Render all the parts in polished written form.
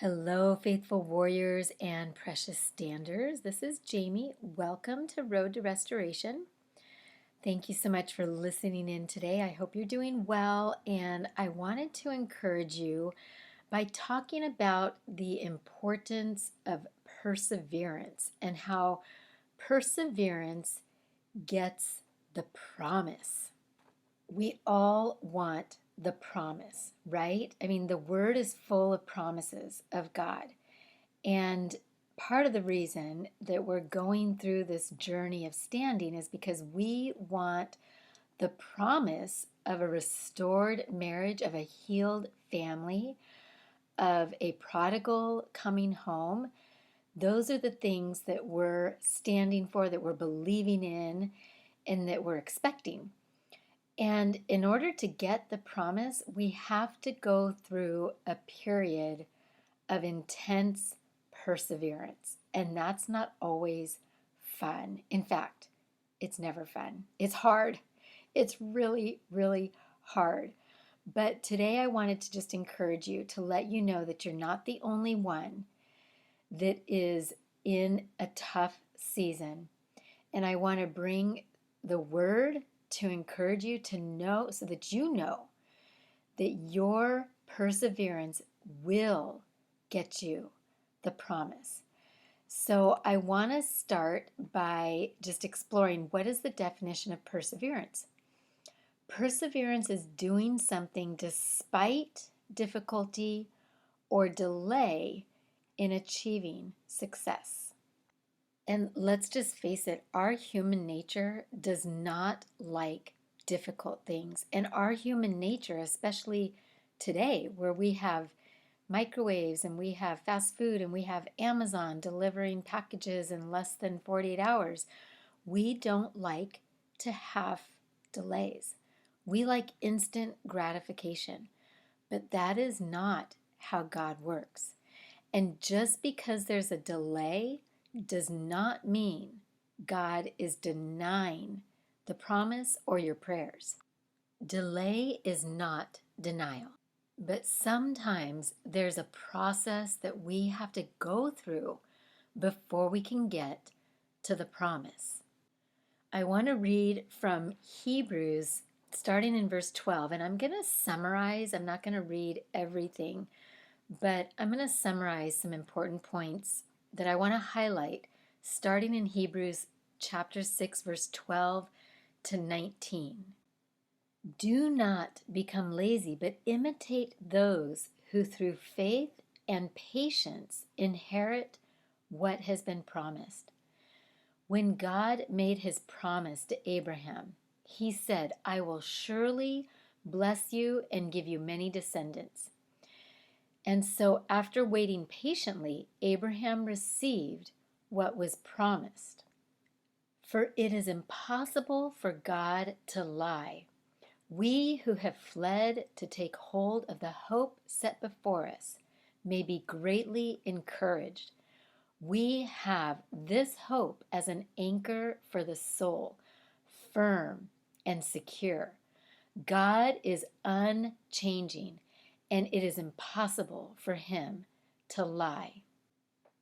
Hello, faithful warriors and precious standers. This is Jamie. Welcome to Road to Restoration. Thank you so much for listening in today. I hope you're doing well, and I wanted to encourage you by talking about the importance of perseverance and how perseverance gets the promise. We all want the promise, right? I mean, the word is full of promises of God. And part of the reason that we're going through this journey of standing is because we want the promise of a restored marriage, of a healed family, of a prodigal coming home. Those are the things that we're standing for, that we're believing in, and that we're expecting. And in order to get the promise, we have to go through a period of intense perseverance. And that's not always fun. In fact, it's never fun. It's hard. It's really, really hard. But today I wanted to just encourage you to let you know that you're not the only one that is in a tough season. And I want to bring the word to encourage you to know so that you know that your perseverance will get you the promise. So I want to start by just exploring what is the definition of perseverance. Perseverance is doing something despite difficulty or delay in achieving success. And let's just face it, our human nature does not like difficult things. And our human nature, especially today, where we have microwaves and we have fast food and we have Amazon delivering packages in less than 48 hours, we don't like to have delays. We like instant gratification, but that is not how God works. And just because there's a delay does not mean God is denying the promise or your prayers. Delay is not denial. But sometimes there's a process that we have to go through before we can get to the promise. I want to read from Hebrews starting in verse 12, and I'm going to summarize. I'm not going to read everything, but I'm going to summarize some important points that I want to highlight starting in Hebrews chapter 6, verse 12 to 19. Do not become lazy, but imitate those who through faith and patience inherit what has been promised. When God made his promise to Abraham, he said, I will surely bless you and give you many descendants. And so after waiting patiently, Abraham received what was promised. For it is impossible for God to lie. We who have fled to take hold of the hope set before us may be greatly encouraged. We have this hope as an anchor for the soul, firm and secure. God is unchanging, and it is impossible for him to lie.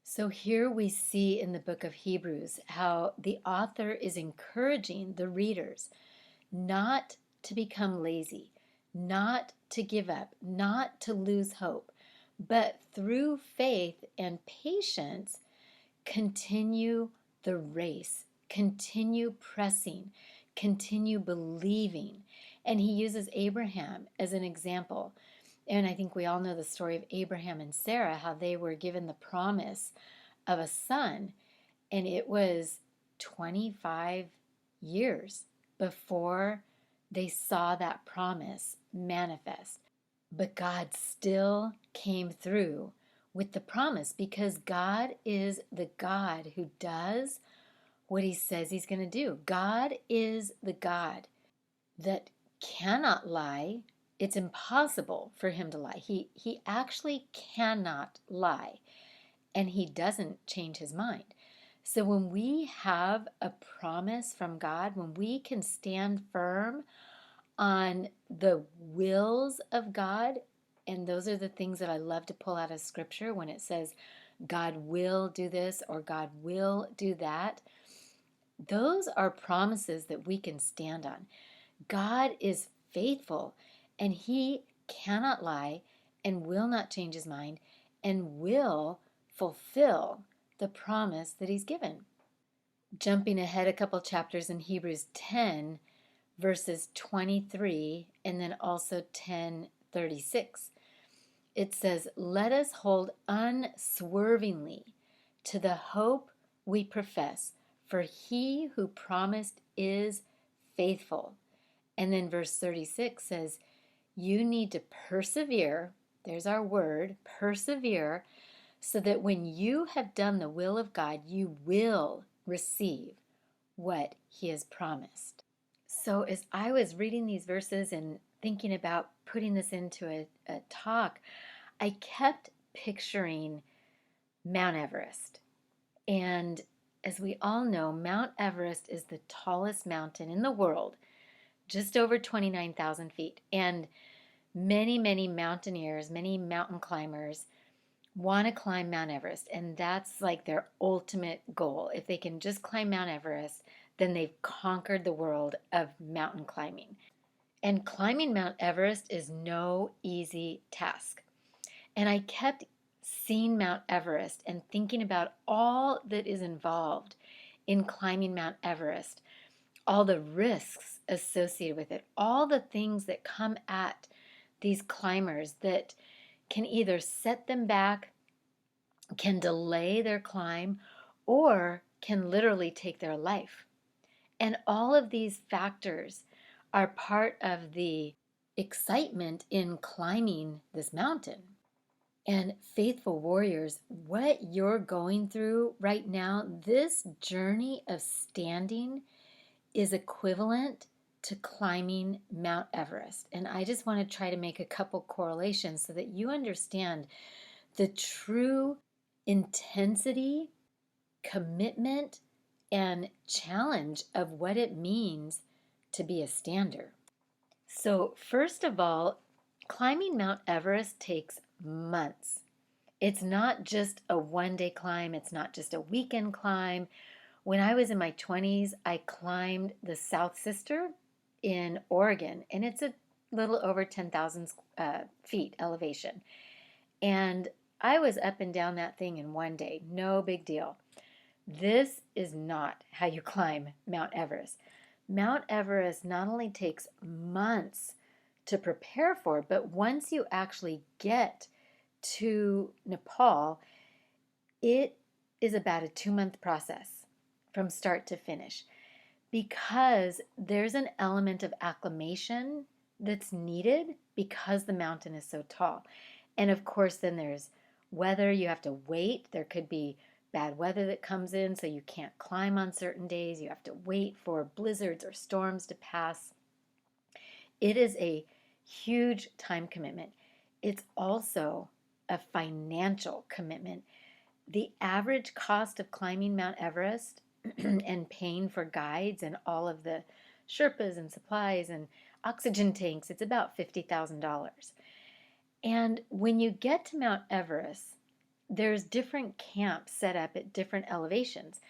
So here we see in the book of Hebrews how the author is encouraging the readers not to become lazy, not to give up, not to lose hope, but through faith and patience, continue the race, continue pressing, continue believing. And he uses Abraham as an example. And I think we all know the story of Abraham and Sarah, how they were given the promise of a son, and it was 25 years before they saw that promise manifest. But God still came through with the promise because God is the God who does what he says he's going to do. God is the God that cannot lie. It's impossible for him to lie. He actually cannot lie, and he doesn't change his mind. So when we have a promise from God, when we can stand firm on the wills of God, And those are the things that I love to pull out of scripture when it says, God will do this or God will do that. Those are promises that we can stand on. God is faithful and He cannot lie and will not change His mind and will fulfill the promise that He's given. Jumping ahead a couple chapters in Hebrews 10, verses 23 and then also 10:36. It says, "Let us hold unswervingly to the hope we profess, for He who promised is faithful." And then verse 36 says, "You need to persevere." There's our word, persevere, so that when you have done the will of God, you will receive what He has promised. So, as I was reading these verses and thinking about putting this into a talk, I kept picturing Mount Everest. And as we all know, Mount Everest is the tallest mountain in the world, just over 29,000 feet. And many, many mountaineers, many mountain climbers want to climb Mount Everest. And that's like their ultimate goal. If they can just climb Mount Everest, then they've conquered the world of mountain climbing. And climbing Mount Everest is no easy task. And I kept seeing Mount Everest and thinking about all that is involved in climbing Mount Everest, all the risks associated with it, all the things that come at these climbers that can either set them back, can delay their climb, or can literally take their life. And all of these factors are part of the excitement in climbing this mountain. And faithful warriors, what you're going through right now, this journey of standing is equivalent to climbing Mount Everest. And I just want to try to make a couple correlations so that you understand the true intensity, commitment, and challenge of what it means to be a stander. So, first of all, climbing Mount Everest takes months. It's not just a one-day climb, it's not just a weekend climb. When I was in my 20s, I climbed the South Sister in Oregon, and it's a little over 10,000 feet elevation. And I was up and down that thing in one day, no big deal. This is not how you climb Mount Everest. Mount Everest not only takes months to prepare for, but once you actually get to Nepal, it is about a 2-month process from start to finish because there's an element of acclimation that's needed because the mountain is so tall. And of course, then there's weather. You have to wait. There could be bad weather that comes in, so you can't climb on certain days. You have to wait for blizzards or storms to pass. It is a huge time commitment. It's also a financial commitment. The average cost of climbing Mount Everest and paying for guides and all of the Sherpas and supplies and oxygen tanks, it's about $50,000. And when you get to Mount Everest, there's different camps set up at different elevations.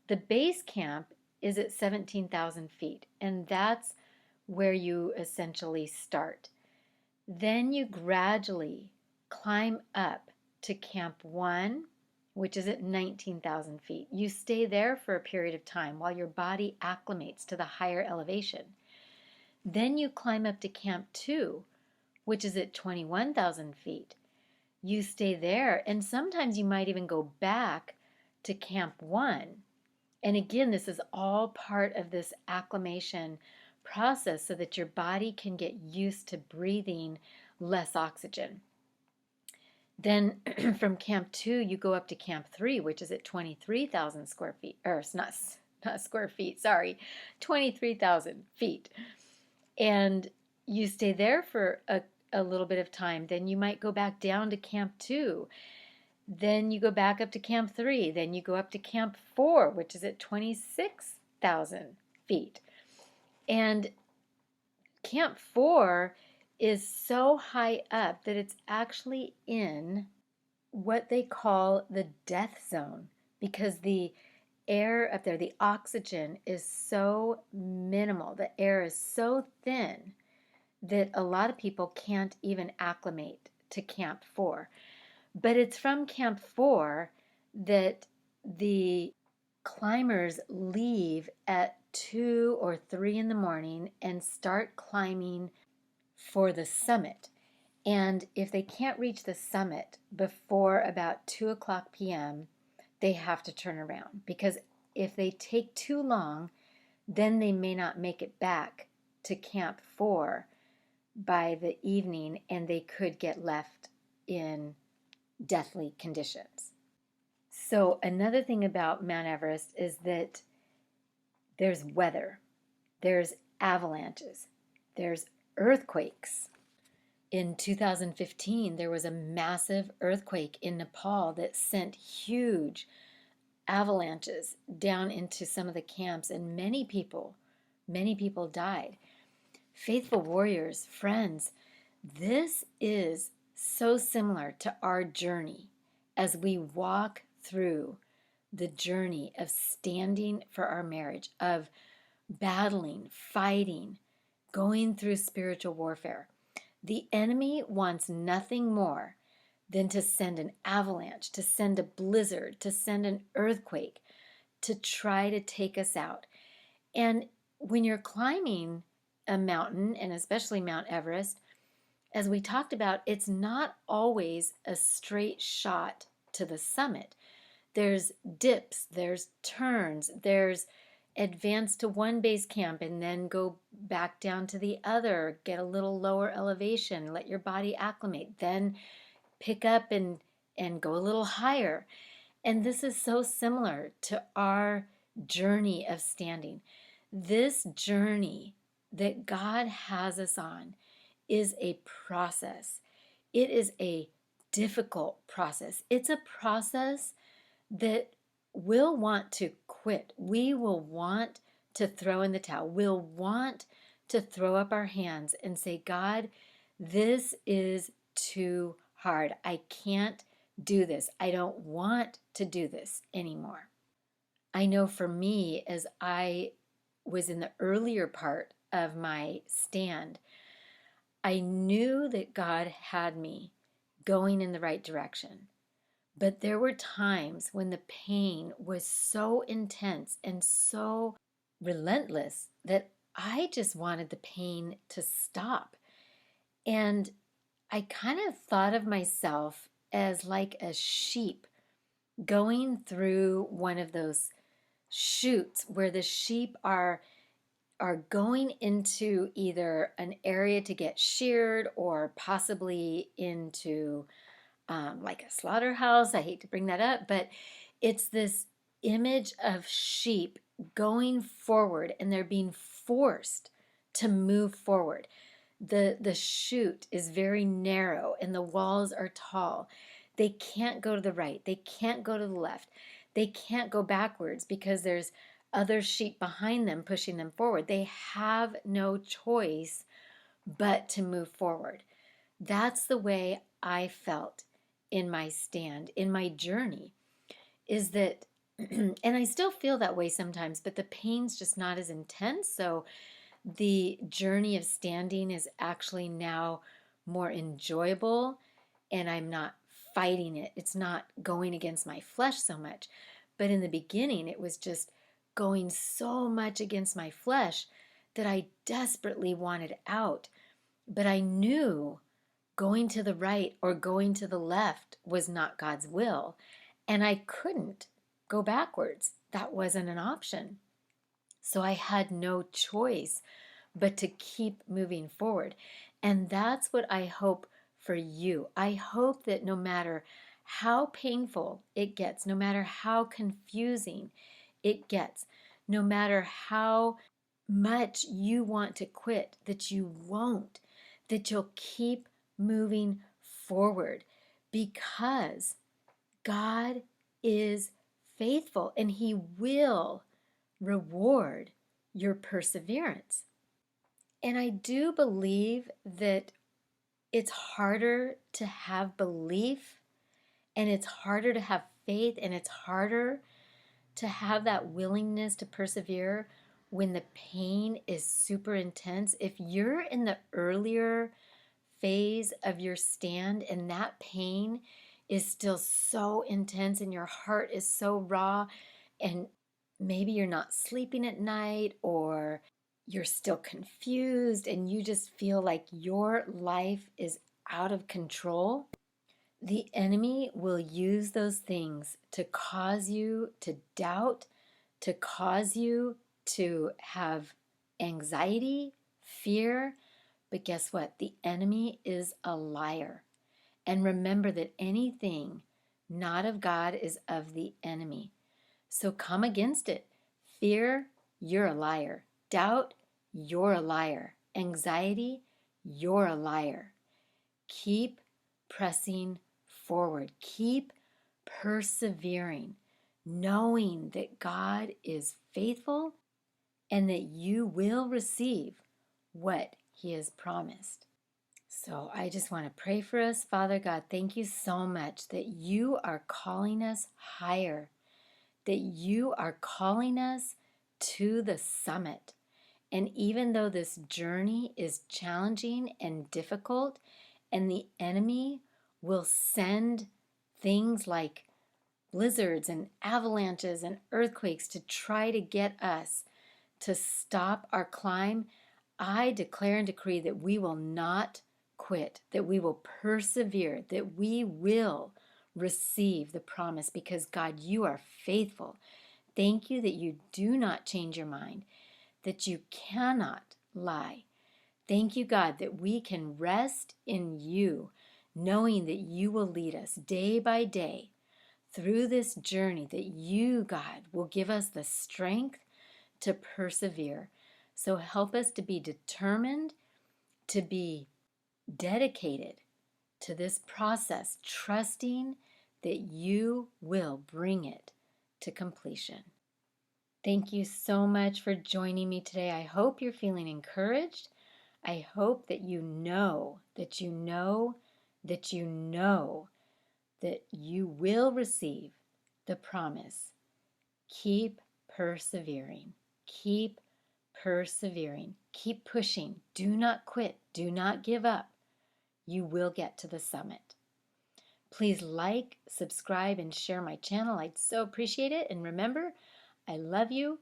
The base camp is at 17,000 feet, and that's where you essentially start. Then you gradually climb up to Camp 1, which is at 19,000 feet. You stay there for a period of time while your body acclimates to the higher elevation. Then you climb up to Camp 2, which is at 21,000 feet. You stay there, and sometimes you might even go back to Camp 1. And again, this is all part of this acclimation process so that your body can get used to breathing less oxygen. Then from Camp 2, you go up to Camp 3, which is at 23,000 square feet, or it's not square feet, sorry, 23,000 feet. And you stay there for a little bit of time. Then you might go back down to Camp 2. Then you go back up to Camp 3. Then you go up to Camp 4, which is at 26,000 feet. And Camp 4 is so high up that it's actually in what they call the death zone because the air up there, the oxygen is so minimal, the air is so thin that a lot of people can't even acclimate to Camp 4. But it's from Camp 4 that the climbers leave at 2 or 3 in the morning and start climbing for the summit. And if they can't reach the summit before about 2 o'clock p.m., they have to turn around because if they take too long, then they may not make it back to Camp 4 by the evening and they could get left in deathly conditions. So, another thing about Mount Everest is that there's weather, there's avalanches, there's earthquakes. In 2015, there was a massive earthquake in Nepal that sent huge avalanches down into some of the camps, and many people died. Faithful warriors, friends, this is so similar to our journey as we walk through the journey of standing for our marriage, of battling, fighting, going through spiritual warfare. The enemy wants nothing more than to send an avalanche, to send a blizzard, to send an earthquake, to try to take us out. And when you're climbing a mountain, and especially Mount Everest, as we talked about, it's not always a straight shot to the summit. There's dips, there's turns, there's advance to one base camp and then go back down to the other, get a little lower elevation, let your body acclimate, then pick up and go a little higher. And this is so similar to our journey of standing. This journey that God has us on is a process. It is a difficult process. It's a process that we'll want to quit. We will want to throw in the towel. We'll want to throw up our hands and say, God, this is too hard. I can't do this. I don't want to do this anymore. I know for me, as I was in the earlier part of my stand, I knew that God had me going in the right direction. But there were times when the pain was so intense and so relentless that I just wanted the pain to stop. And I kind of thought of myself as like a sheep going through one of those chutes where the sheep are going into either an area to get sheared or possibly into like a slaughterhouse. I hate to bring that up, but it's this image of sheep going forward and they're being forced to move forward. The chute is very narrow and the walls are tall. They can't go to the right. They can't go to the left. They can't go backwards because there's other sheep behind them pushing them forward. They have no choice but to move forward. That's the way I felt in my stand, in my journey, is that, and I still feel that way sometimes, but the pain's just not as intense. So the journey of standing is actually now more enjoyable and I'm not fighting it. It's not going against my flesh so much. But in the beginning, it was just going so much against my flesh that I desperately wanted out. But I knew going to the right or going to the left was not God's will. And I couldn't go backwards. That wasn't an option. So I had no choice but to keep moving forward. And that's what I hope for you. I hope that no matter how painful it gets, no matter how confusing it gets, no matter how much you want to quit, that you won't, that you'll keep moving forward because God is faithful and He will reward your perseverance. And I do believe that it's harder to have belief, and it's harder to have faith, and it's harder to have that willingness to persevere when the pain is super intense. If you're in the earlier phase of your stand and that pain is still so intense and your heart is so raw, and maybe you're not sleeping at night, or you're still confused and you just feel like your life is out of control, the enemy will use those things to cause you to doubt, to cause you to have anxiety, fear. But guess what? The enemy is a liar. And remember that anything not of God is of the enemy. So come against it. Fear, you're a liar. Doubt, you're a liar. Anxiety, you're a liar. Keep pressing forward. Keep persevering, knowing that God is faithful and that you will receive what He has promised. So I just want to pray for us. Father God, thank you so much that you are calling us higher, that you are calling us to the summit. And even though this journey is challenging and difficult, and the enemy will send things like blizzards and avalanches and earthquakes to try to get us to stop our climb, I declare and decree that we will not quit, that we will persevere, that we will receive the promise, because God, you are faithful. Thank you that you do not change your mind, that you cannot lie. Thank you, God, that we can rest in you, knowing that you will lead us day by day through this journey, that you, God, will give us the strength to persevere. So help us to be determined, to be dedicated to this process, trusting that you will bring it to completion. Thank you so much for joining me today. I hope you're feeling encouraged. I hope that you know that you know that you know that you will receive the promise. Keep persevering. Keep persevering. Keep pushing. Do not quit. Do not give up. You will get to the summit. Please like, subscribe, and share my channel. I'd so appreciate it. And remember, I love you.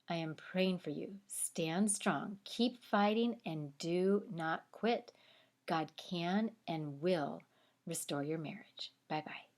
I am praying for you. Stand strong. Keep fighting and do not quit. God can and will restore your marriage. Bye-bye.